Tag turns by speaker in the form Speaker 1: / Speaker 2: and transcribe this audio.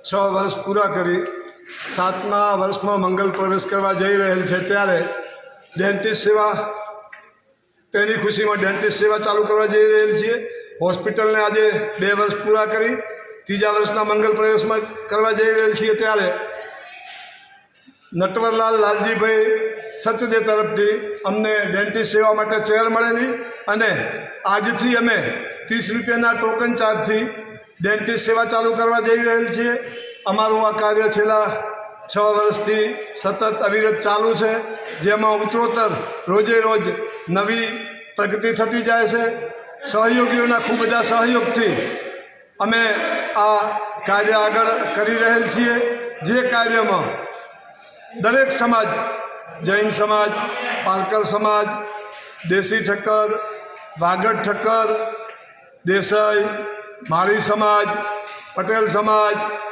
Speaker 1: 6 વર્ષ પૂરા કરી 7મા વર્ષમાં મંગલ પ્રવેશ કરવા જઈ રહેલ છે ત્યારે ડેન્ટિસ્ટ સેવા તેની ખુશીમાં ડેન્ટિસ્ટ સેવા ચાલુ કરવા જઈ રહેલ છીએ। હોસ્પિટલને આજે 2 વર્ષ પૂરા કરી 3જા વર્ષના મંગલ પ્રવેશમાં કરવા જઈ રહેલ છીએ ત્યારે નટવરલાલ લાલજીભાઈ સચદે તરફથી અમને ડેન્ટિસ્ટ સેવા માટે ચેર મળેલી અને આજથી અમે 30 રૂપિયાના ટોકન ચાર્જથી ડેન્ટિસ્ટ સેવા ચાલુ કરવા જઈ રહેલ છીએ। અમારું આ કાર્ય છેલ્લા 6 વર્ષથી સતત અવિરત ચાલુ છે, જેમાં ઉત્તરોત્તર રોજે રોજ નવી પ્રગતિ થતી જાય છે। સહયોગીઓના ખૂબ બધા સહયોગથી અમે આ કાર્ય આગળ કરી રહેલ છીએ, જે કાર્યમાં દરેક સમાજ, જૈન સમાજ, પારકર સમાજ, દેશી ઠક્કર, વાગડ ઠક્કર, દેસાઈ, માળી સમાજ, પટેલ સમાજ,